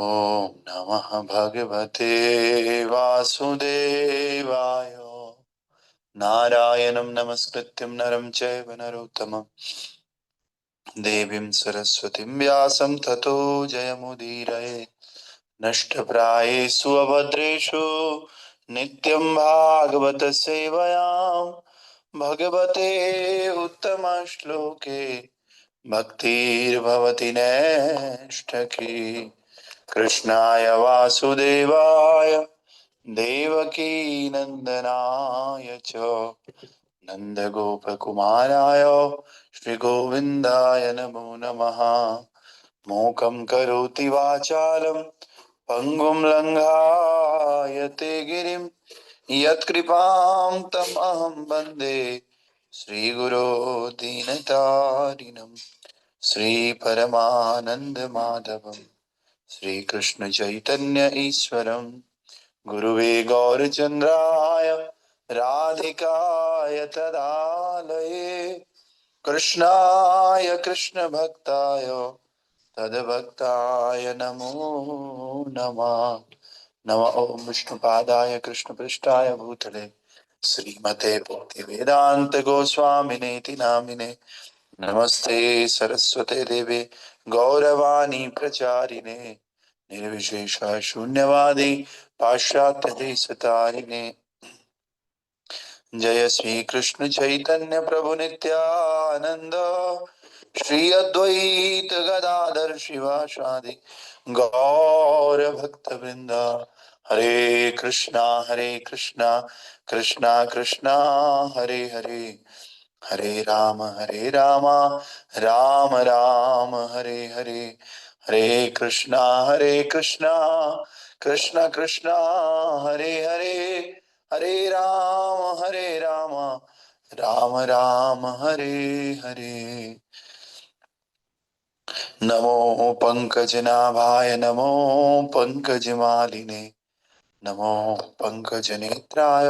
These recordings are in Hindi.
ओम नमः भगवते वासुदेवाय। नारायणं नमस्कृत्यं नरं चैव नरोत्तमं देवीं सरस्वतीं व्यासं ततो जयमुदीरये। नष्टप्रायेषु अभद्रेषु नित्यं भागवत सेवयां भगवते उत्तमश्लोके भक्तिर्भवति नैष्ठकी। कृष्णाय वासुदेवाय देवकी नंदनाय च नन्दगोपकुमाराय श्रीगोविन्दाय नमो नमः। मूकं करोति वाचालं पङ्गुं लङ्घायते गिरिं यत्कृपां तम् अहं वन्दे श्रीगुरो दीनतारिणं श्रीपरमानन्दमाधवम् श्रीकृष्ण चैतन्य ईश्वरं गुरुवे गौरचन्द्राय राधिकाय तदालये कृष्णाय कृष्णभक्ताय तद्भक्ताय नमो नमः। नमः ओं विष्णुपादाय कृष्णपृष्ठाय भूतले श्रीमते भक्तिवेदान्त गोस्वामिनेति नामिने। नमस्ते सरस्वते देवे गौरवाणी प्रचारिणे निर्विशेष शून्यवादी पाश्चात्य देशतारिणे। जय श्री कृष्ण चैतन्य प्रभु नित्यानंद श्री अद्वैत गदाधर शिवासादि गौर भक्त वृंदा। हरे कृष्णा कृष्णा कृष्णा हरे हरे, हरे राम राम राम हरे हरे। हरे कृष्णा कृष्णा कृष्णा हरे हरे, हरे राम राम राम हरे हरे। नमो पंकजनाभाय नमो पंकजमालिने नमो पंकजनेत्राय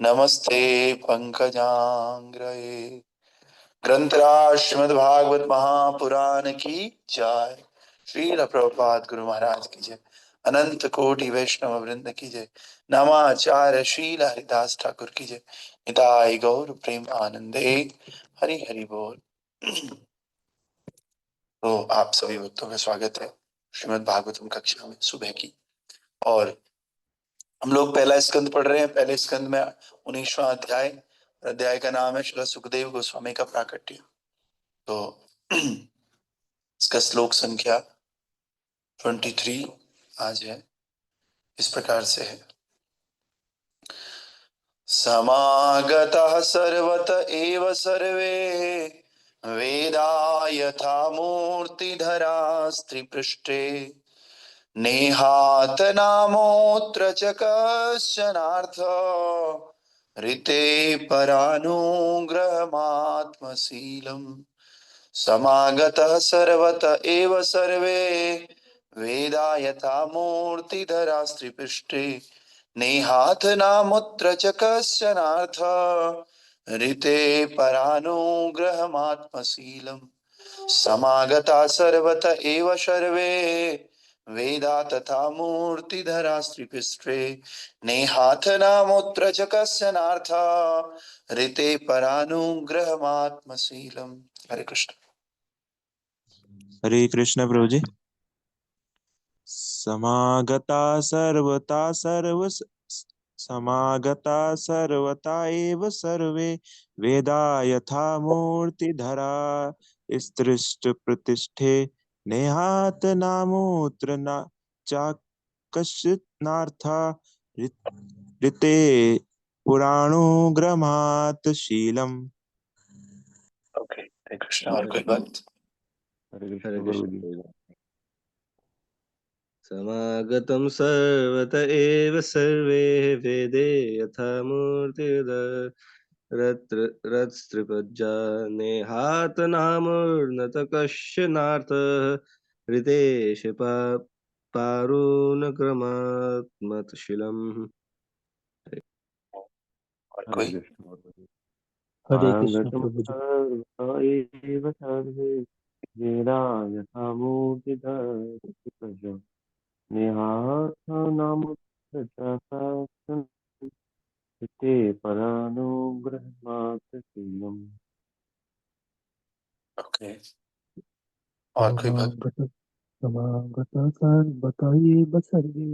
नमस्ते पंकजांग्रये। ग्रंथराज श्रीमद्भागवत महापुराण की जय। श्रील प्रभुपाद गुरु महाराज की जय। अनंत कोटि वैष्णव वृंद की जय। नमाचार्य श्रील हरिदास ठाकुर की जय। निताई गौर प्रेम आनंदे हरि हरि बोल। तो आप सभी भक्तों का स्वागत है श्रीमद् भागवतम कक्षा में सुबह की। और हम लोग पहला स्कंद पढ़ रहे हैं। पहले स्कंद में 19वां अध्याय, अध्याय का नाम है श्री सुखदेव गोस्वामी का प्राकट्य। तो इसका श्लोक संख्या 23 आज है। इस प्रकार से है। समागतः सर्वत एव सर्वे वेदा यथा मूर्तिधरा स्त्रीपृष्ठे नेहात नामोऽत्र च कश्चनार्थ ऋते परानुग्रहमात्मशीलम्। समागतः सर्वत एव सर्वे वेदा यथा मूर्तिधरा स्त्रीपृष्ठे नेहाथ नामुत्र च कश्चनार्थ ऋते परानुग्रहमात्मशीलम्। समागता सर्वत एव सर्वे वेदा तथा मूर्तिधरा स्त्रीपृष्ठे नेहाथ नामुत्र च कश्चनार्थ ऋते परानुग्रहमात्मशीलम्। हरे कृष्ण। हरे कृष्ण प्रभु जी। समागता सर्वता समागता सर्वता एव सर्वे वेदा यथा मूर्तिधरा स्त्रिष्ट प्रतिष्ठे नेहात नामोत्र न चाकश्चिन्नार्था ऋते पुराणोग्रमात् शीलम्। ओके, हरे कृष्ण। और कोई बात? हरे हरे कृष्ण कृष्ण प्रभु जी। प्रभु। समागतं सर्वत एव सर्वे वेदे यथा मूर्तिरत्रत्स्त्रिपज्जा नेहात नामोर्नत कश्चनार्थः ऋतेश पारुनक्रमात्मतशीलम्। और हरे कोई? कृष्ण प्रभु जी। हरे कृष्ण आगतं प्रभु जी। सर्वत एव सर्वे वेदा यथा मूर्तिधर नेहाथ नाम प्रजाता ते परानुग्रहमात्रशीलम् ओके, और कोई भक्त? समागत समागत सर्वत एव सर्वे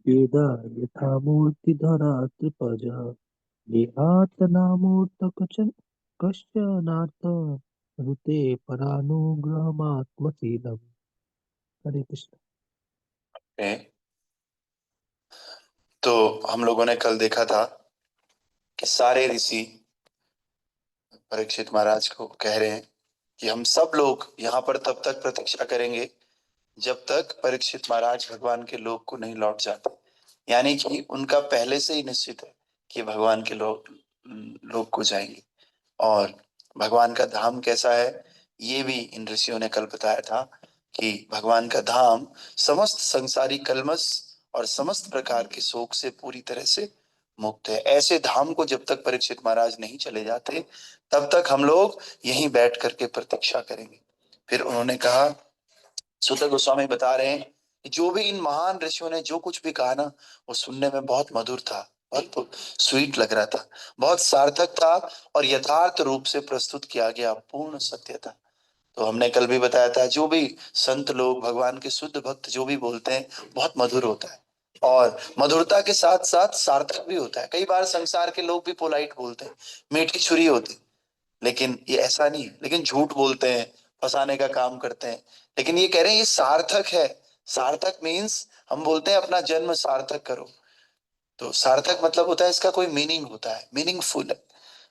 वेदा यथा मूर्तिधरा त्रिपजा नेहाथ नामोक्त कश्चनार्थ ऋते परानुग्रहमात्मशीलम्। हरे कृष्ण। ओके, तो हम लोगों ने कल देखा था कि सारे ऋषि परीक्षित महाराज को कह रहे हैं कि हम सब लोग यहाँ पर तब तक प्रतीक्षा करेंगे जब तक परीक्षित महाराज भगवान के लोक को नहीं लौट जाते। यानी कि उनका पहले से ही निश्चित है कि भगवान के लोक को जाएंगे। और भगवान का धाम कैसा है, ये भी इन ऋषियों ने कल बताया था कि भगवान का धाम समस्त संसारी कल्मश और समस्त प्रकार के शोक से पूरी तरह से मुक्त है। ऐसे धाम को जब तक परीक्षित महाराज नहीं चले जाते तब तक हम लोग यहीं बैठ करके प्रतीक्षा करेंगे। फिर उन्होंने कहा, सुत गोस्वामी बता रहे हैं कि जो भी इन महान ऋषियों ने जो कुछ भी कहा ना, वो सुनने में बहुत मधुर था, बहुत स्वीट लग रहा था, बहुत सार्थक था और यथार्थ रूप से प्रस्तुत किया गया पूर्ण सत्य था। तो हमने कल भी बताया था, जो भी संत लोग भगवान के शुद्ध भक्त जो भी बोलते हैं बहुत मधुर होता है और मधुरता के साथ साथ सार्थक भी होता है। कई बार संसार के लोग भी पोलाइट बोलते हैं, मीठी छुरी होती, लेकिन ये ऐसा नहीं है, लेकिन झूठ बोलते हैं, फंसाने का काम करते हैं। लेकिन ये कह रहे हैं ये सार्थक है। सार्थक मीन्स हम बोलते हैं अपना जन्म सार्थक करो, तो सार्थक मतलब होता है इसका कोई मीनिंग होता है, मीनिंगफुल है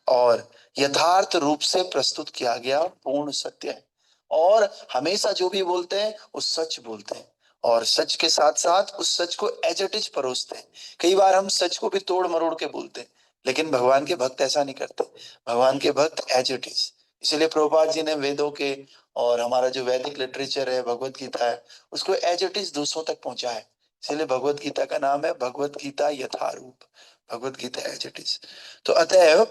और यथार्थ रूप से प्रस्तुत किया गया पूर्ण सत्य है। और हमेशा जो भी बोलते हैं वो सच बोलते हैं और सच के साथ साथ उस सच को एज इट इज परोसते हैं। कई बार हम सच को भी तोड़ मरोड़ के बोलते हैं, लेकिन भगवान के भक्त ऐसा नहीं करते। भगवान के भक्त एज इट इज। इसलिए प्रभुपाद जी ने वेदों के और हमारा जो वैदिक लिटरेचर है, भगवत गीता है, उसको एज इट इज दूसरों तक पहुंचा है। इसलिए भगवत गीता का नाम है भगवत गीता यथारूप, Bhagavad Gita as it is. तो अतएव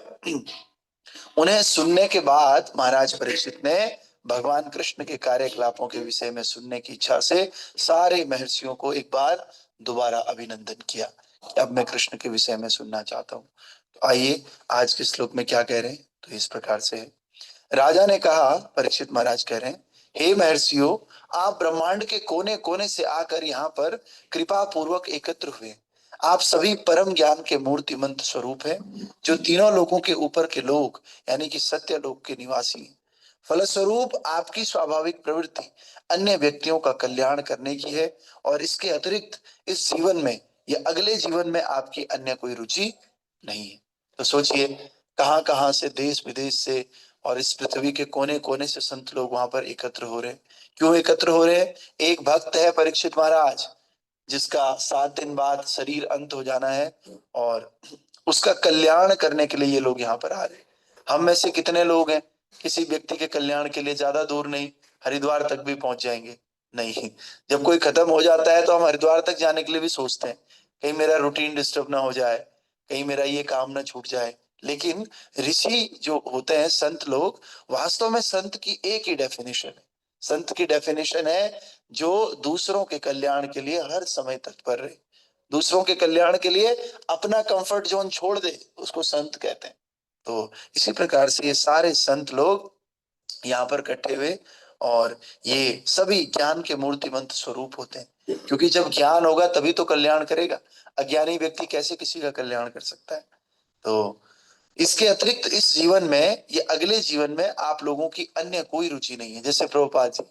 उन्हें सुनने के बाद महाराज परीक्षित ने भगवान कृष्ण के कार्यकलापों के विषय में सुनने की इच्छा से सारे महर्षियों को एक बार दोबारा अभिनंदन किया कि अब मैं कृष्ण के विषय में सुनना चाहता हूँ। तो आइए आज के श्लोक में क्या कह रहे हैं, तो इस प्रकार से है। राजा ने कहा, परीक्षित महाराज कह रहे हैं, हे महर्षियों, आप ब्रह्मांड के कोने कोने से आकर यहाँ पर कृपा पूर्वक एकत्र हुए। आप सभी परम ज्ञान के मूर्तिमंत स्वरूप हैं, जो तीनों लोगों के ऊपर के लोग यानी कि सत्य लोक के निवासी हैं। फलस्वरूप आपकी स्वाभाविक प्रवृत्ति अन्य व्यक्तियों का कल्याण करने की है और इसके अतिरिक्त इस जीवन में या अगले जीवन में आपकी अन्य कोई रुचि नहीं है। तो सोचिए, कहाँ कहाँ से, देश विदेश से और इस पृथ्वी के कोने कोने से संत लोग वहां पर एकत्र हो रहे हैं। क्यों एकत्र हो रहे हैं? एक भक्त है परीक्षित महाराज, जिसका 7 दिन बाद शरीर अंत हो जाना है और उसका कल्याण करने के लिए ये लोग यहाँ पर आ रहे हैं। हम में से कितने लोग हैं किसी व्यक्ति के कल्याण के लिए ज्यादा दूर नहीं, हरिद्वार तक भी पहुंच जाएंगे? नहीं। जब कोई खत्म हो जाता है तो हम हरिद्वार तक जाने के लिए भी सोचते हैं, कहीं मेरा रूटीन डिस्टर्ब ना हो जाए, कहीं मेरा ये काम ना छूट जाए। लेकिन ऋषि जो होते हैं, संत लोग, वास्तव में संत की एक ही डेफिनेशन है। संत की डेफिनेशन है जो दूसरों के कल्याण के लिए हर समय तत्पर रहे, दूसरों के कल्याण के लिए अपना कंफर्ट जोन छोड़ दे, उसको संत कहते हैं। तो इसी प्रकार से ये सारे संत लोग यहाँ पर इकट्ठे हुए और ये सभी ज्ञान के मूर्तिमंत स्वरूप होते हैं, क्योंकि जब ज्ञान होगा तभी तो कल्याण करेगा। अज्ञानी व्यक्ति कैसे किसी का कल्याण कर सकता है? तो इसके अतिरिक्त इस जीवन में या अगले जीवन में आप लोगों की अन्य कोई रुचि नहीं है। जैसे प्रभुपाद जी,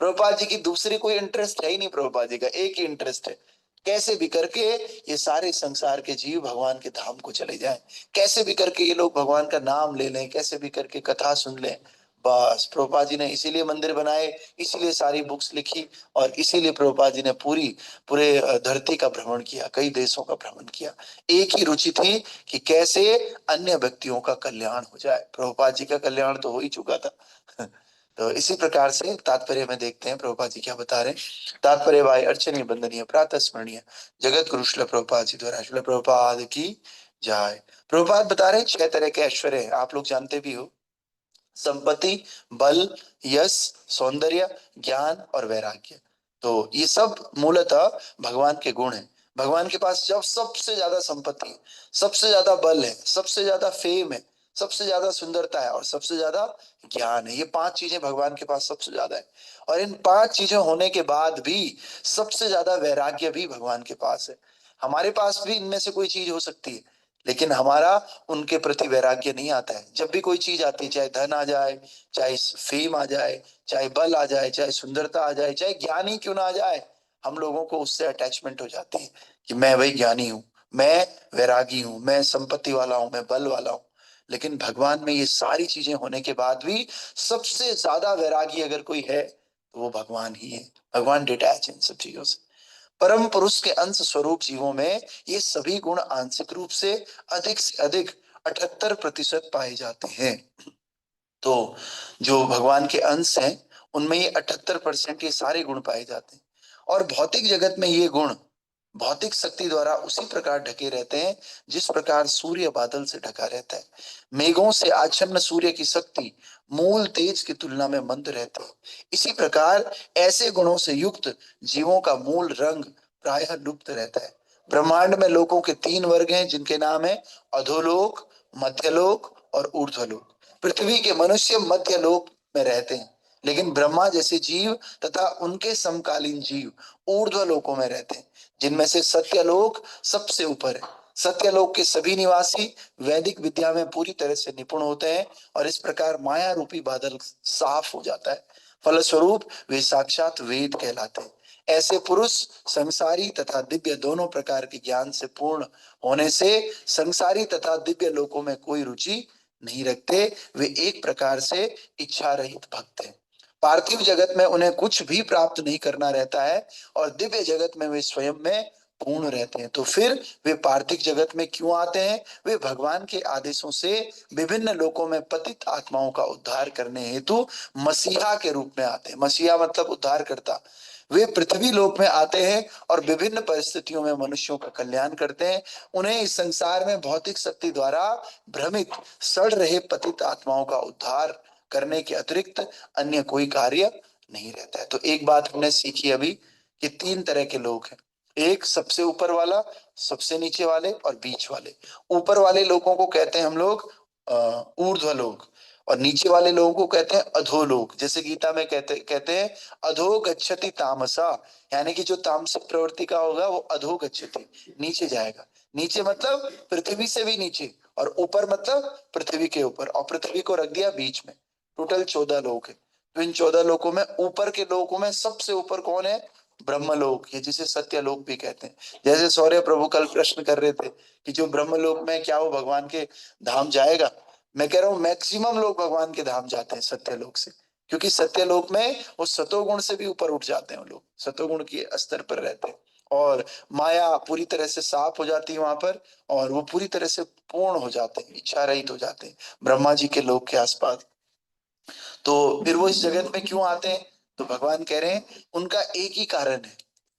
प्रभुपाद जी की दूसरी कोई इंटरेस्ट है ही नहीं, प्रभुपाद जी का एक ही इंटरेस्ट है, कैसे भी करके ये सारे संसार के जीव भगवान के धाम को चले जाएं, कैसे भी करके ये लोग भगवान का नाम ले लें, कैसे भी करके कथा सुन लें। बस प्रभुपाद जी ने इसीलिए मंदिर बनाए, इसीलिए सारी बुक्स लिखी और इसीलिए प्रभुपाद जी ने पूरे धरती का भ्रमण किया, कई देशों का भ्रमण किया। एक ही रुचि थी कि कैसे अन्य व्यक्तियों का कल्याण हो जाए। प्रभुपाद जी का कल्याण तो हो ही चुका था। तो इसी प्रकार से तात्पर्य में देखते हैं प्रभुपाद जी क्या बता रहे हैं। तात्पर्य भाई अर्चनीय बंदनीय प्रातः स्मरणीय जगत गुरु श्रील प्रभुपाद जी द्वारा, श्रील प्रभुपाद की जय। प्रभुपाद बता रहे हैं 6 तरह के ऐश्वर्य हैं, आप लोग जानते भी हो, संपत्ति, बल, यश, सौंदर्य, ज्ञान और वैराग्य। तो ये सब मूलतः भगवान के गुण हैं। भगवान के पास जब सबसे ज्यादा संपत्ति है, सबसे ज्यादा बल है, सबसे ज्यादा फेम है, सबसे ज्यादा सुंदरता है और सबसे ज्यादा ज्ञान है। ये पांच चीजें भगवान के पास सबसे ज्यादा है। और इन पांच चीजें होने के बाद भी सबसे ज्यादा वैराग्य भी भगवान के पास है। हमारे पास भी इनमें से कोई चीज हो सकती है, लेकिन हमारा उनके प्रति वैराग्य नहीं आता है। जब भी कोई चीज आती है, चाहे धन आ जाए, चाहे फेम आ जाए, चाहे बल आ जाए, चाहे सुंदरता आ जाए, चाहे ज्ञान ही क्यों ना आ जाए, हम लोगों को उससे अटैचमेंट हो जाती है कि मैं भाई ज्ञानी हूं, मैं वैरागी हूं, मैं संपत्ति वाला हूं, मैं बल वाला हूं। लेकिन भगवान में ये सारी चीजें होने के बाद भी सबसे ज्यादा वैरागी अगर कोई है तो वो भगवान ही है। भगवान डिटैच है इन सब चीजों से। परम पुरुष के अंश स्वरूप जीवों में ये सभी गुण आंशिक रूप से अधिक 78% पाए जाते हैं। तो जो भगवान के अंश हैं उनमें ये 78% ये सारे गुण पाए जाते हैं। और भौतिक जगत में ये गुण भौतिक शक्ति द्वारा उसी प्रकार ढके रहते हैं जिस प्रकार सूर्य बादल से ढका रहता है। मेघों से आच्छन्न सूर्य की शक्ति मूल तेज की तुलना में मंद रहती है। इसी प्रकार ऐसे गुणों से युक्त जीवों का मूल रंग प्रायः लुप्त रहता है। ब्रह्मांड में लोगों के तीन वर्ग हैं जिनके नाम है अधोलोक, मध्यलोक और ऊर्ध्वलोक। पृथ्वी के मनुष्य मध्य लोक में रहते हैं, लेकिन ब्रह्मा जैसे जीव तथा उनके समकालीन जीव ऊर्ध्व लोकों में रहते हैं, जिनमें से सत्यलोक सबसे ऊपर है। सत्यलोक के सभी निवासी वैदिक विद्या में पूरी तरह से निपुण होते हैं और इस प्रकार माया रूपी बादल साफ हो जाता है। फलस्वरूप वे साक्षात वेद कहलाते हैं। ऐसे पुरुष संसारी तथा दिव्य दोनों प्रकार के ज्ञान से पूर्ण होने से संसारी तथा दिव्य लोकों में कोई रुचि नहीं रखते। वे एक प्रकार से इच्छा रहित भक्त हैं। पार्थिव जगत में उन्हें कुछ भी प्राप्त नहीं करना रहता है और दिव्य जगत में वे स्वयं में पूर्ण रहते हैं। तो फिर वे पार्थिव जगत में क्यों आते हैं? वे भगवान के आदेशों से विभिन्न लोकों में पतित आत्माओं का उद्धार करने हेतु मसीहा के रूप में आते हैं। मसीहा मतलब उद्धार करता। वे पृथ्वी लोक में आते हैं और विभिन्न परिस्थितियों में मनुष्यों का कल्याण करते हैं। उन्हें इस संसार में भौतिक शक्ति द्वारा भ्रमित सड़ रहे पतित आत्माओं का उद्धार करने के अतिरिक्त अन्य कोई कार्य नहीं रहता है। तो एक बात हमने सीखी अभी कि तीन तरह के लोग हैं। एक सबसे ऊपर वाला, सबसे नीचे वाले और बीच वाले। ऊपर वाले लोगों को कहते हैं हम लोग ऊर्ध्व लोग, और नीचे वाले लोगों को कहते हैं अधोलोक। जैसे गीता में कहते हैं अधो गच्छति तामसा, यानी कि जो तामसिक प्रवृत्ति का होगा वो अधो गच्छति, नीचे जाएगा। नीचे मतलब पृथ्वी से भी नीचे, और ऊपर मतलब पृथ्वी के ऊपर, और पृथ्वी को रख दिया बीच में। टोटल 14 लोक है। तो इन 14 लोकों में ऊपर के लोकों में सबसे ऊपर कौन है? ब्रह्मलोक, ये जिसे सत्यलोक भी कहते हैं। जैसे सौर्य प्रभु कल प्रश्न कर रहे थे कि जो ब्रह्मलोक में क्या वो भगवान के धाम जाएगा? मैं कह रहा हूँ मैक्सिमम लोग भगवान के धाम जाते हैं सत्यलोक से, क्योंकि सत्यलोक में वो सतोगुण से भी ऊपर उठ जाते हैं। वो लोग सतोगुण के स्तर पर रहते हैं और माया पूरी तरह से साफ हो जाती है वहां पर, और वो पूरी तरह से पूर्ण हो जाते हैं, इच्छा रहित हो जाते हैं ब्रह्मा जी के लोक के आसपास। तो फिर वो इस जगत में क्यों आते हैं? तो भगवान कह रहे हैं उनका एक ही कारण है,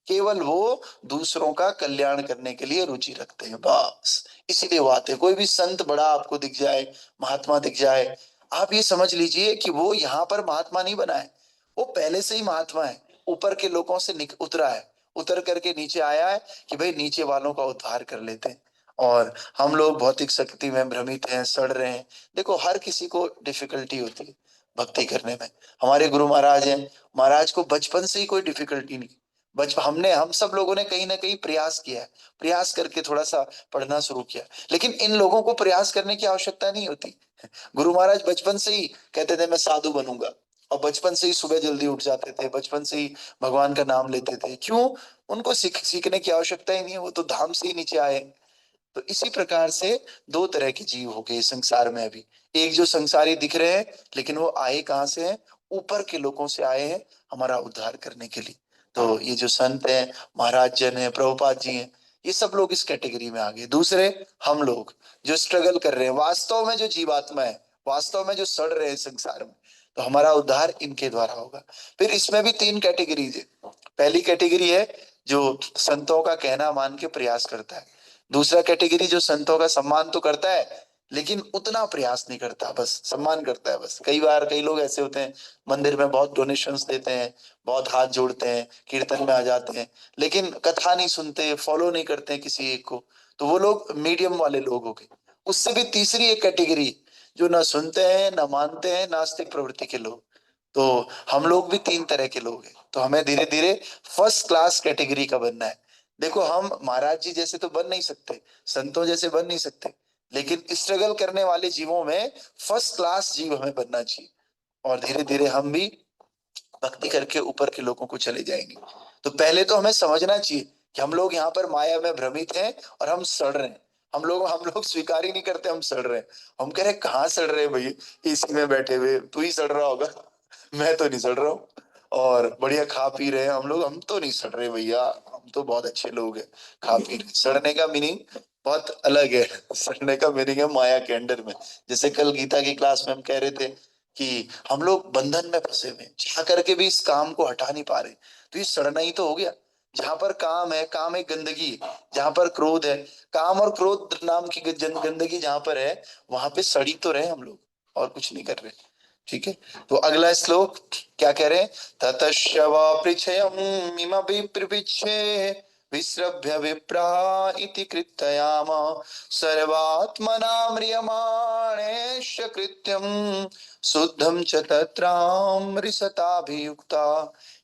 केवल वो दूसरों का कल्याण करने के लिए रुचि रखते हैं, बस इसीलिए वो आते हैं। कोई भी संत बड़ा आपको दिख जाए, महात्मा दिख जाए, आप ये समझ लीजिए कि वो यहाँ पर महात्मा नहीं बना है, वो पहले से ही महात्मा है। ऊपर के लोगों से उतरा है, उतर करके नीचे आया है कि भाई नीचे वालों का उद्धार कर लेते हैं। और हम लोग भौतिक शक्ति में भ्रमित हैं, सड़ रहे हैं। देखो हर किसी को डिफिकल्टी होती है भक्ति करने में। हमारे गुरु महाराज हैं, महाराज को बचपन से ही कोई डिफिकल्टी नहीं। बचपन हम सब लोगों ने कहीं ना कहीं प्रयास किया है, प्रयास करके थोड़ा सा पढ़ना शुरू किया, लेकिन इन लोगों को प्रयास करने की आवश्यकता नहीं होती। गुरु महाराज बचपन से ही कहते थे मैं साधु बनूंगा, और बचपन से ही सुबह जल्दी उठ जाते थे, बचपन से ही भगवान का नाम लेते थे। क्यों? उनको सीखने की आवश्यकता ही नहीं है, वो तो धाम से ही नीचे आए। तो इसी प्रकार से दो तरह के जीव हो गए संसार में अभी। एक जो संसारी दिख रहे हैं, लेकिन वो आए कहाँ से हैं? ऊपर के लोगों से आए हैं हमारा उद्धार करने के लिए। तो ये जो संत हैं, महाराज जन है, प्रभुपाद जी हैं, ये सब लोग इस कैटेगरी में आ गए। दूसरे हम लोग जो स्ट्रगल कर रहे हैं, वास्तव में जो जीवात्मा है, वास्तव में जो सड़ रहे हैं संसार में, तो हमारा उद्धार इनके द्वारा होगा। फिर इसमें भी तीन कैटेगरीज है। पहली कैटेगरी है जो संतों का कहना मान के प्रयास करता है। दूसरा कैटेगरी जो संतों का सम्मान तो करता है, लेकिन उतना प्रयास नहीं करता, बस सम्मान करता है बस। कई बार कई लोग ऐसे होते हैं, मंदिर में बहुत डोनेशंस देते हैं, बहुत हाथ जोड़ते हैं, कीर्तन में आ जाते हैं, लेकिन कथा नहीं सुनते, फॉलो नहीं करते हैं किसी एक को, तो वो लोग मीडियम वाले लोग हो गए। उससे भी तीसरी एक कैटेगरी, जो ना सुनते हैं ना मानते हैं, नास्तिक प्रवृत्ति के लोग। तो हम लोग भी तीन तरह के लोग हैं, तो हमें धीरे धीरे फर्स्ट क्लास कैटेगरी का बनना है। देखो, हम महाराज जी जैसे तो बन नहीं सकते, संतों जैसे बन नहीं सकते, लेकिन स्ट्रगल करने वाले जीवों में फर्स्ट क्लास जीव हमें बनना चाहिए, और धीरे धीरे हम भी भक्ति करके ऊपर के लोगों को चले जाएंगे। तो पहले तो हमें समझना चाहिए कि हम लोग यहाँ पर माया में भ्रमित हैं और हम सड़ रहे हैं। हम लोग स्वीकार ही नहीं करते हम सड़ रहे हैं। हम कह रहे हैं कहाँ सड़ रहे हैं भैया, एसी में बैठे हुए, तू ही सड़ रहा होगा। मैं तो नहीं सड़ रहा हूँ, और बढ़िया खा पी रहे हैं हम लोग, हम तो नहीं सड़ रहे भैया, हम तो बहुत अच्छे लोग हैं, खा पी रहे। सड़ने का मीनिंग बहुत अलग है। सड़ने का मीनिंग है माया के अंडर में। जैसे कल गीता की क्लास में हम कह रहे थे कि हम लोग बंधन में फंसे हुए हैं, चाह करके भी इस काम को हटा नहीं पा रहे, तो ये सड़ना ही तो हो गया। जहां पर काम है, काम एक गंदगी, जहां पर क्रोध है, काम और क्रोध नाम की गंदगी जहां पर है, वहां पे सड़ी तो रहे हम लोग, और कुछ नहीं कर रहे। ठीक है, तो अगला श्लोक क्या कह रहे हैं? ततश्च वा पृच्छयम् इमपि प्रविच्छे विस्रभ्य विप्रा इति कृतयाम सर्वात्मना म्रियमाणेश्य कृत्यम् शुद्धम च तत्रामृषताभियुक्ता।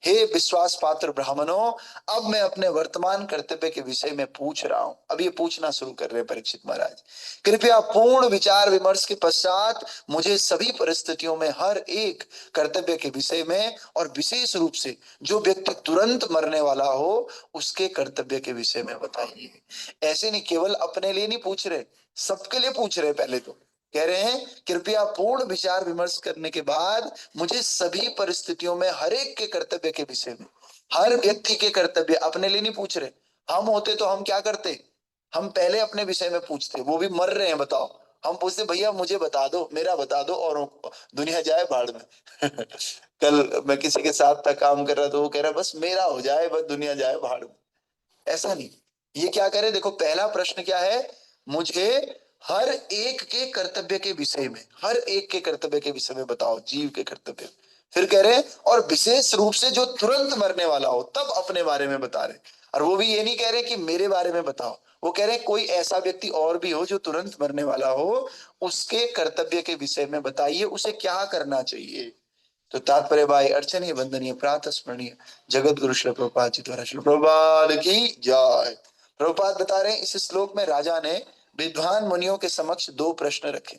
हे विश्वास पात्र ब्राह्मणों, अब मैं अपने वर्तमान कर्तव्य के विषय में पूछ रहा हूं। अब ये पूछना शुरू कर रहे हैं परीक्षित महाराज। कृपया पूर्ण विचार विमर्श के पश्चात मुझे सभी परिस्थितियों में हर एक कर्तव्य के विषय में, और विशेष रूप से जो व्यक्ति तुरंत मरने वाला हो उसके कर्तव्य के विषय में बताइए। ऐसे नहीं, केवल अपने लिए नहीं पूछ रहे, सबके लिए पूछ रहे। पहले तो कह रहे हैं कृपया पूर्ण विचार विमर्श करने के बाद मुझे सभी परिस्थितियों में हर एक के कर्तव्य के विषय में, हर व्यक्ति के कर्तव्य, अपने लिए नहीं पूछ रहे। हम होते तो हम क्या करते? हम पहले अपने विषय में पूछते, वो भी मर रहे हैं बताओ, हम पूछते भैया मुझे बता दो, मेरा बता दो, और दुनिया जाए भाड़ में। कल मैं किसी के साथ था, काम कर रहा था, वो कह रहा बस मेरा हो जाए, बस दुनिया जाए भाड़ में। ऐसा नहीं। ये क्या करे, देखो पहला प्रश्न क्या है? मुझे हर एक के कर्तव्य के विषय में, हर एक के कर्तव्य के विषय में बताओ, जीव के कर्तव्य। फिर कह रहे हैं और विशेष रूप से जो तुरंत मरने वाला हो तब अपने बारे में बता रहे। और वो भी ये नहीं कह रहे कि मेरे बारे में बताओ, वो कह रहे हैं कोई ऐसा व्यक्ति और भी हो जो तुरंत मरने वाला हो, उसके कर्तव्य के विषय में बताइए, उसे क्या करना चाहिए। तो तात्पर्य भाई अर्चनीय, वंदनीय, प्रातः स्मरणीय जगत गुरु श्री प्रभुपाद जी द्वारा, श्री प्रभुपाद की जय। प्रभुपाद बता रहे हैं इस श्लोक में राजा ने विद्वान मुनियों के समक्ष दो प्रश्न रखे।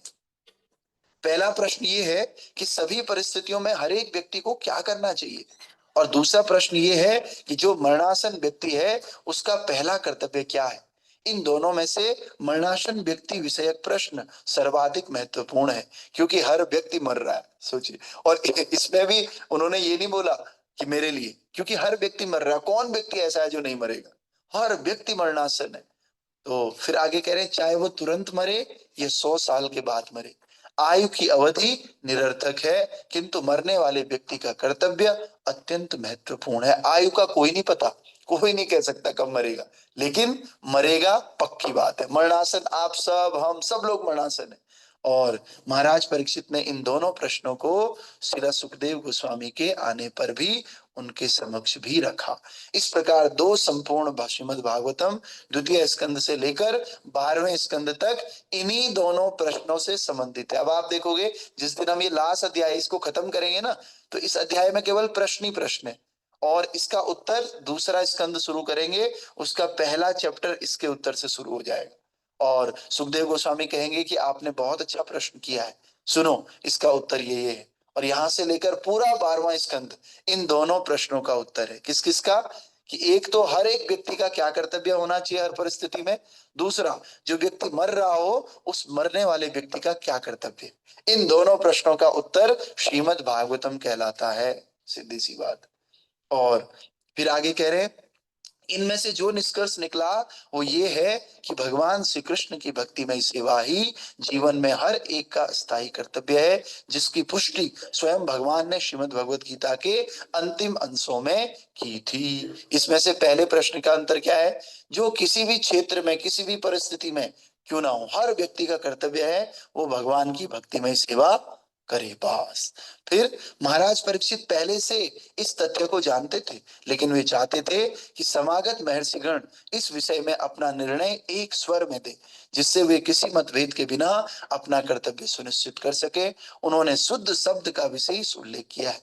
पहला प्रश्न ये है कि सभी परिस्थितियों में हर एक व्यक्ति को क्या करना चाहिए, और दूसरा प्रश्न ये है कि जो मरणासन व्यक्ति है उसका पहला कर्तव्य क्या है। इन दोनों में से मरणासन व्यक्ति विषयक प्रश्न सर्वाधिक महत्वपूर्ण है, क्योंकि हर व्यक्ति मर रहा है, सोचिए। और इसमें भी उन्होंने ये नहीं बोला कि मेरे लिए, क्योंकि हर व्यक्ति मर रहा है। कौन व्यक्ति ऐसा है जो नहीं मरेगा? हर व्यक्ति मरणासन है। तो फिर आगे कह रहे हैं चाहे वो तुरंत मरे या 100 साल के बाद मरे, आयु की अवधि निरर्थक है, किंतु मरने वाले व्यक्ति का कर्तव्य अत्यंत महत्वपूर्ण है। आयु का कोई नहीं पता, कोई नहीं कह सकता कब मरेगा, लेकिन मरेगा पक्की बात है। मरणासन आप सब, हम सब लोग मरणासन है। और महाराज परीक्षित ने इन दोनों प्रश्नों को श्री सुखदेव गोस्वामी के आने पर भी उनके समक्ष भी रखा। इस प्रकार दो संपूर्ण श्रीमद् भागवतम द्वितीय स्कंद से लेकर 12वें स्कंद तक इन्हीं दोनों प्रश्नों से संबंधित है। अब आप देखोगे जिस दिन हम ये लास्ट अध्याय इसको खत्म करेंगे ना, तो इस अध्याय में केवल प्रश्न ही प्रश्न है, और इसका उत्तर दूसरा स्कंद शुरू करेंगे, उसका पहला चैप्टर इसके उत्तर से शुरू हो जाएगा। और सुखदेव गोस्वामी कहेंगे कि आपने बहुत अच्छा प्रश्न किया है, सुनो इसका उत्तर ये है। और यहां से लेकर पूरा 12वां स्कंद इन दोनों प्रश्नों का उत्तर है। किस किस का? कि एक तो हर एक व्यक्ति का क्या कर्तव्य होना चाहिए हर परिस्थिति में, दूसरा जो व्यक्ति मर रहा हो उस मरने वाले व्यक्ति का क्या कर्तव्य। इन दोनों प्रश्नों का उत्तर श्रीमद् भागवतम कहलाता है, सीधी सी बात। और फिर आगे कह रहे हैं इनमें से जो निष्कर्ष निकला वो ये है कि भगवान श्री कृष्ण की भक्तिमय सेवा ही जीवन में हर एक का स्थायी कर्तव्य है, जिसकी पुष्टि स्वयं भगवान ने श्रीमद् भगवत गीता के अंतिम अंशों में की थी। इसमें से पहले प्रश्न का अंतर क्या है? जो किसी भी क्षेत्र में किसी भी परिस्थिति में क्यों ना हो, हर व्यक्ति का कर्तव्य है वो भगवान की भक्तिमय सेवा करे बस। फिर महाराज परीक्षित पहले से इस तथ्य को जानते थे, लेकिन वे चाहते थे कि समागत महर्षिगण इस विषय में अपना निर्णय एक स्वर में दे, जिससे वे किसी मतभेद के बिना अपना कर्तव्य सुनिश्चित कर सके। उन्होंने शुद्ध शब्द का विशेष उल्लेख किया है।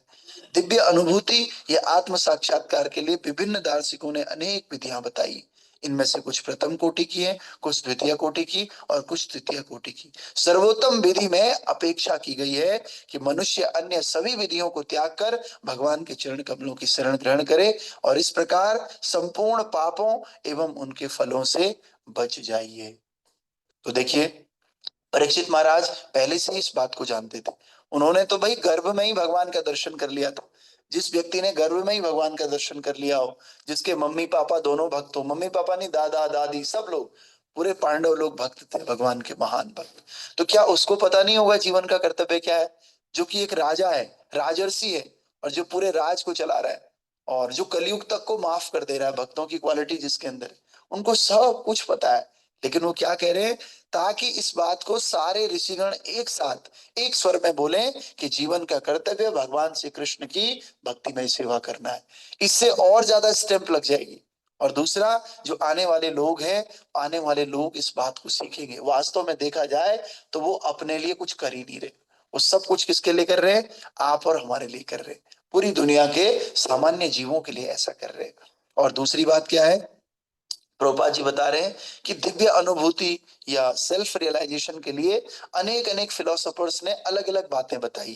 दिव्य अनुभूति या आत्म साक्षात्कार के लिए विभिन्न दार्शनिकों ने अनेक विधियां बताई। इनमें से कुछ प्रथम कोटि की है, कुछ द्वितीय कोटि की और कुछ तृतीय कोटि की। सर्वोत्तम विधि में अपेक्षा की गई है कि मनुष्य अन्य सभी विधियों को त्याग कर भगवान के चरण कमलों की शरण ग्रहण करे और इस प्रकार संपूर्ण पापों एवं उनके फलों से बच जाइए। तो देखिए, परीक्षित महाराज पहले से ही इस बात को जानते थे। उन्होंने तो भाई गर्भ में ही भगवान का दर्शन कर लिया था। जिस व्यक्ति ने गर्भ में ही भगवान का दर्शन कर लिया हो, जिसके मम्मी पापा दोनों भक्त हो, मम्मी पापा नहीं, दादा दादी सब लोग, पूरे पांडव लोग भक्त थे, भगवान के महान भक्त, तो क्या उसको पता नहीं होगा जीवन का कर्तव्य क्या है? जो कि एक राजा है, राजर्षि है, और जो पूरे राज को चला रहा है, और जो कलयुग तक को माफ कर दे रहा है, भक्तों की क्वालिटी जिसके अंदर है, उनको सब कुछ पता है। लेकिन वो क्या कह रहे हैं? ताकि इस बात को सारे ऋषिगण एक साथ एक स्वर में बोलें कि जीवन का कर्तव्य भगवान श्री कृष्ण की भक्तिमय सेवा करना है। इससे और ज्यादा स्टेप लग जाएगी। और दूसरा, जो आने वाले लोग हैं, आने वाले लोग इस बात को सीखेंगे। वास्तव में देखा जाए तो वो अपने लिए कुछ कर ही नहीं रहे, वो सब कुछ किसके लिए कर रहे हैं? आप और हमारे लिए कर रहे हैं, पूरी दुनिया के सामान्य जीवों के लिए ऐसा कर रहे हैं। और दूसरी बात क्या है? प्रभुपाद जी बता रहे हैं कि दिव्य अनुभूति या सेल्फ रियलाइजेशन के लिए अनेक अनेक फिलोसोफर्स ने अलग अलग बातें बताई।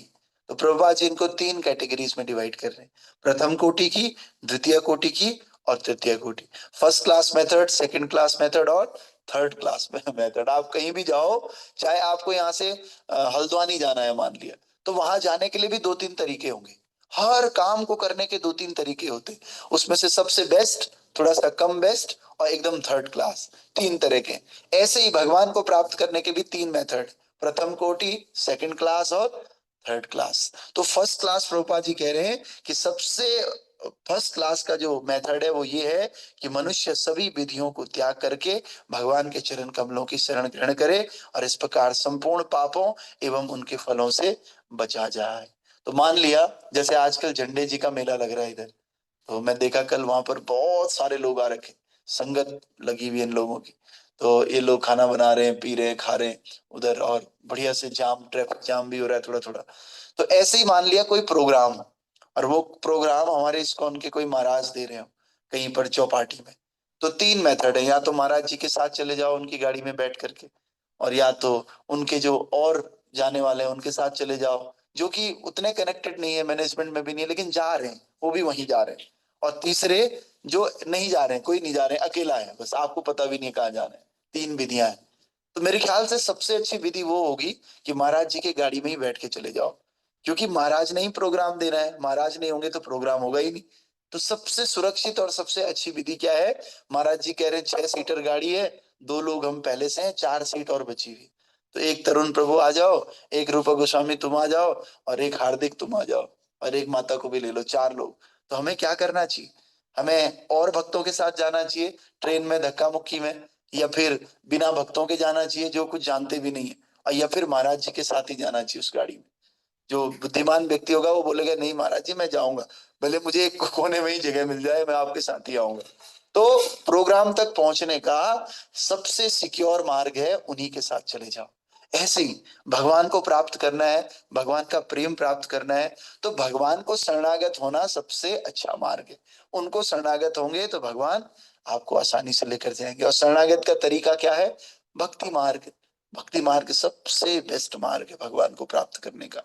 तो प्रभुपाद जी इनको तीन कैटेगरीज में डिवाइड कर रहे हैं, प्रथम कोटि की, द्वितीय कोटि की और तृतीय कोटि। First class method, second class method और थर्ड क्लास मेथड। आप कहीं भी जाओ, चाहे आपको यहाँ से हल्द्वानी जाना है मान लिया, तो वहां जाने के लिए भी दो तीन तरीके होंगे। हर काम को करने के दो तीन तरीके होते, उसमें से सबसे बेस्ट, थोड़ा सा कम बेस्ट और एकदम थर्ड क्लास, तीन तरह के। ऐसे ही भगवान को प्राप्त करने के भी तीन मेथड, प्रथम कोटि, सेकंड क्लास और थर्ड क्लास। तो फर्स्ट क्लास प्रभुपाद जी कह रहे हैं कि सबसे फर्स्ट क्लास का जो मेथड है वो ये है कि मनुष्य सभी विधियों को त्याग करके भगवान के चरण कमलों की शरण ग्रहण करे और इस प्रकार संपूर्ण पापों एवं उनके फलों से बचा जाए। तो मान लिया जैसे आजकल झंडे जी का मेला लग रहा है इधर, तो मैं देखा कल वहां पर बहुत सारे लोग आ रखे, संगत लगी हुई इन लोगों की। तो ये लोग खाना बना रहे हैं, पी रहे हैं, खा रहे हैं उधर, और बढ़िया से जाम, ट्रैफिक जाम भी हो रहा है थोड़ा थोड़ा। तो ऐसे ही मान लिया कोई प्रोग्राम हो, और वो प्रोग्राम हमारे इस्कॉन के कोई महाराज दे रहे हो कहीं पर चौपाटी में, तो तीन मेथड है, या तो महाराज जी के साथ चले जाओ उनकी गाड़ी में बैठ करके, और या तो उनके जो और जाने वाले हैं उनके साथ चले जाओ, जो कि उतने कनेक्टेड नहीं है, मैनेजमेंट में भी नहीं है, लेकिन जा रहे हैं, वो भी वहीं जा रहे हैं। और तीसरे जो नहीं जा रहे हैं, कोई नहीं जा रहे हैं, अकेला है, बस आपको पता भी नहीं कहाँ जाना है। तीन विधियां हैं। तो मेरे ख्याल से सबसे अच्छी विधि वो होगी कि महाराज जी के गाड़ी में ही बैठ के चले जाओ, क्योंकि महाराज ने ही प्रोग्राम देना है, महाराज नहीं होंगे तो प्रोग्राम होगा ही नहीं। तो सबसे सुरक्षित और सबसे अच्छी विधि क्या है? महाराज जी कह रहे हैं 6 सीटर गाड़ी है, दो लोग हम पहले से हैं, 4 सीट और बची हुई। तो एक तरुण प्रभु आ जाओ, एक रूपा गोस्वामी तुम आ जाओ, और एक हार्दिक तुम आ जाओ, और एक माता को भी ले लो, 4 लोग। तो हमें क्या करना चाहिए? हमें और भक्तों के साथ जाना चाहिए ट्रेन में धक्का मुक्की में, या फिर बिना भक्तों के जाना चाहिए जो कुछ जानते भी नहीं है, और या फिर महाराज जी के साथ ही जाना चाहिए उस गाड़ी में? जो बुद्धिमान व्यक्ति होगा वो बोलेगा नहीं महाराज जी मैं जाऊंगा, भले मुझे एक कोने में ही जगह मिल जाए, मैं आपके साथ ही आऊंगा। तो प्रोग्राम तक पहुंचने का सबसे सिक्योर मार्ग है उन्हीं के साथ चले जाओ। ऐसे ही भगवान को प्राप्त करना है, भगवान का प्रेम प्राप्त करना है, तो भगवान को शरणागत होना सबसे अच्छा मार्ग है। उनको शरणागत होंगे तो भगवान आपको आसानी से लेकर जाएंगे। और शरणागत का तरीका क्या है? भक्ति मार्ग। भक्ति मार्ग सबसे बेस्ट मार्ग है भगवान को प्राप्त करने का।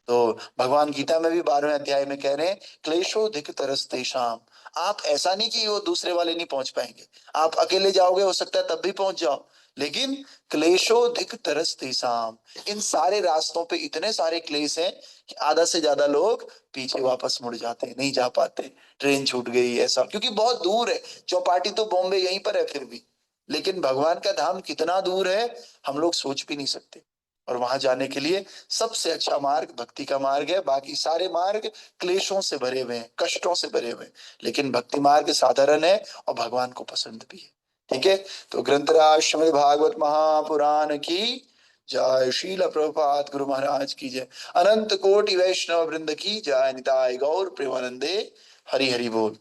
तो भगवान गीता में भी 12वें अध्याय में कह रहे हैं क्लेशोधिक तरस्तेषाम। आप ऐसा नहीं कि वो दूसरे वाले नहीं पहुंच पाएंगे, आप अकेले जाओगे हो सकता है तब भी पहुंच जाओ, लेकिन क्लेशोधिक तरस्तेषाम, इन सारे रास्तों पे इतने सारे क्लेश हैं कि आधा से ज्यादा लोग पीछे वापस मुड़ जाते हैं, नहीं जा पाते, ट्रेन छूट गई ऐसा, क्योंकि बहुत दूर है। चौपाटी तो बॉम्बे यहीं पर है फिर भी, लेकिन भगवान का धाम कितना दूर है हम लोग सोच भी नहीं सकते। और वहां जाने के लिए सबसे अच्छा मार्ग भक्ति का मार्ग है। बाकी सारे मार्ग क्लेशों से भरे हुए हैं, कष्टों से भरे हुए हैं, लेकिन भक्ति मार्ग साधारण है और भगवान को पसंद भी है। ठीक है, तो ग्रंथराज श्रीमद् भागवत महापुराण की जय, शील प्रभुपाद गुरु महाराज की जय, अनंत कोटि वैष्णव वृंद की जय, निताय गौर प्रेमानंदे, हरि हरि बोल।